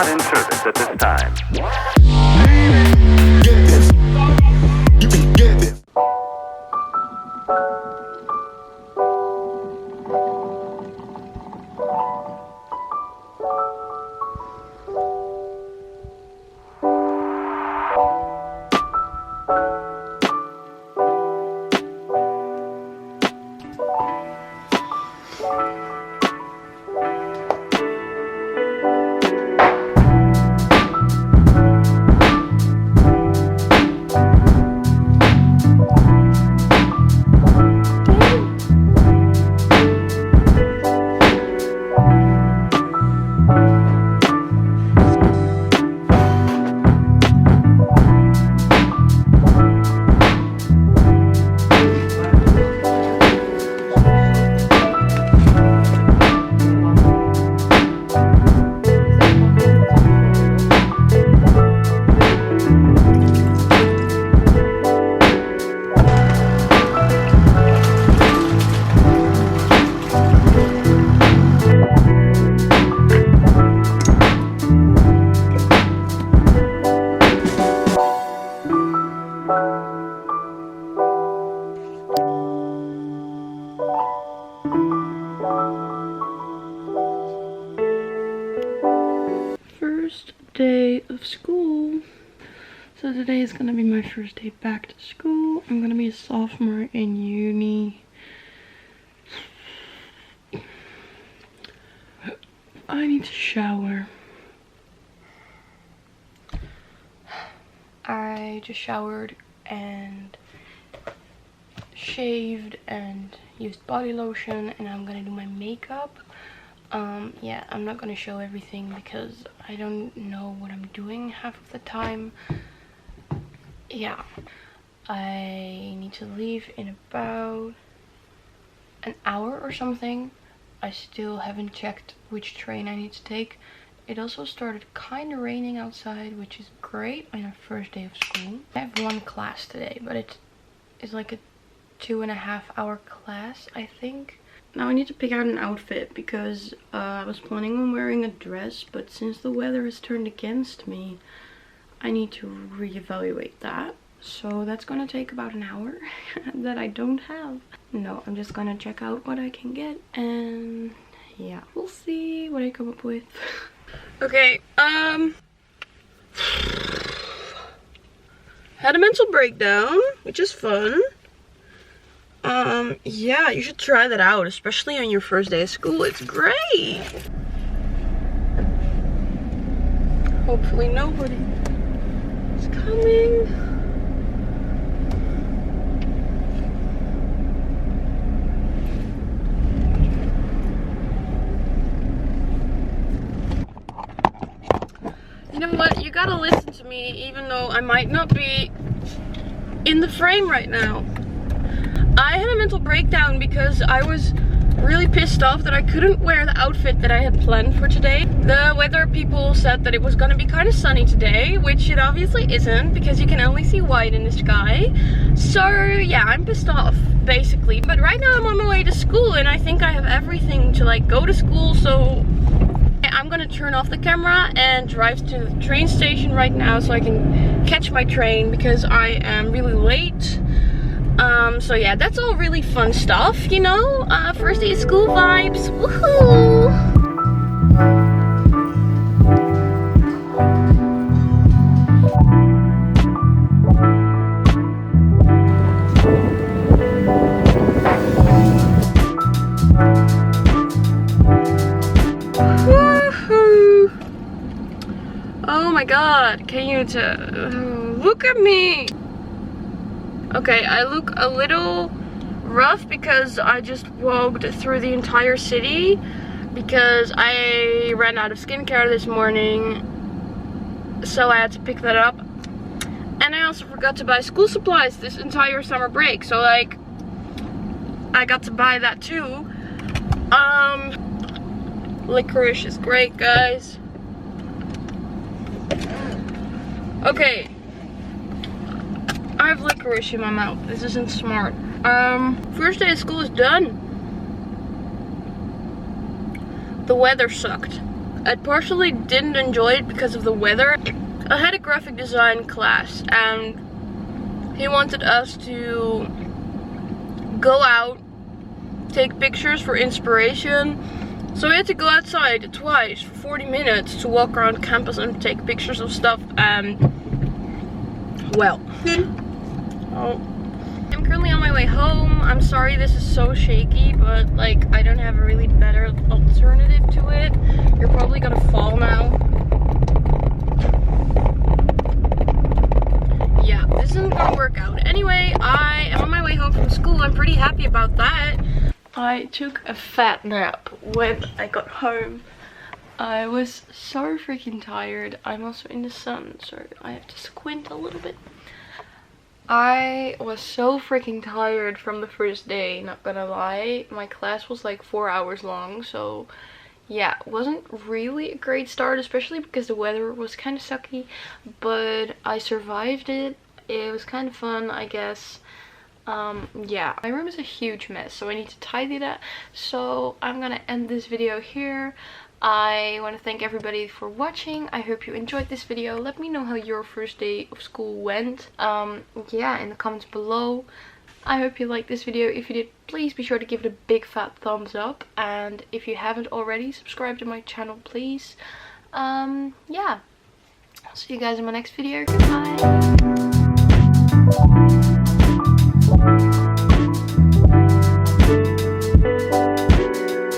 not in service at this time. Get this. You can get this. First day of school. So today is gonna be my first day back to school. I'm gonna be a sophomore in uni. I need to shower. I just showered and shaved and used body lotion, and I'm gonna do my makeup. Yeah, I'm not gonna show everything because I don't know what I'm doing half of the time. Yeah, I need to leave in about an hour or something. I still haven't checked which train I need to take. It also started kind of raining outside, which is great on our first day of school. I have one class today, but it's like a 2.5 hour class, I think. Now I need to pick out an outfit because I was planning on wearing a dress, but since the weather has turned against me, I need to reevaluate that. So that's gonna take about an hour that I don't have. No, I'm just gonna check out what I can get, and yeah, we'll see what I come up with. Okay, had a mental breakdown, which is fun. Yeah, you should try that out, especially on your first day of school. It's great. Hopefully nobody is coming. You know what? You gotta listen to me, even though I might not be in the frame right now. I had a mental breakdown because I was really pissed off that I couldn't wear the outfit that I had planned for today. The weather people said that it was gonna be kind of sunny today, which it obviously isn't because you can only see white in the sky. So yeah, I'm pissed off basically. But right now I'm on my way to school and I think I have everything to like go to school, so I'm gonna turn off the camera and drive to the train station right now so I can catch my train because I am really late. So yeah, that's all really fun stuff, you know? First day of school vibes, woohoo! Woohoo! Oh my god, can you look at me? Okay, I look a little rough because I just walked through the entire city because I ran out of skincare this morning, so I had to pick that up. And I also forgot to buy school supplies this entire summer break, so like I got to buy that too. Licorice is great, guys. Okay, I have licorice in my mouth. This isn't smart. First day of school is done. The weather sucked. I partially didn't enjoy it because of the weather. I had a graphic design class and he wanted us to go out, take pictures for inspiration. So we had to go outside twice for 40 minutes to walk around campus and take pictures of stuff, and well, I'm currently on my way home. I'm sorry this is so shaky, but like I don't have a really better alternative to it. You're probably gonna fall now. Yeah, this isn't gonna work out. Anyway, I am on my way home from school. I'm pretty happy about that. I took a fat nap when I got home. I was so freaking tired. I'm also in the sun, so I have to squint a little bit. I was so freaking tired from the first day, not gonna lie. My class was like 4 hours long, so yeah, it wasn't really a great start, especially because the weather was kind of sucky, but I survived it. It was kind of fun, I guess. Yeah, my room is a huge mess, so I need to tidy that. So I'm gonna end this video here. I want to thank everybody for watching. I hope you enjoyed this video. Let me know how your first day of school went. Yeah, in the comments below. I hope you liked this video. If you did, please be sure to give it a big fat thumbs up, and if you haven't already, subscribe to my channel, please. Yeah, I'll see you guys in my next video. Goodbye.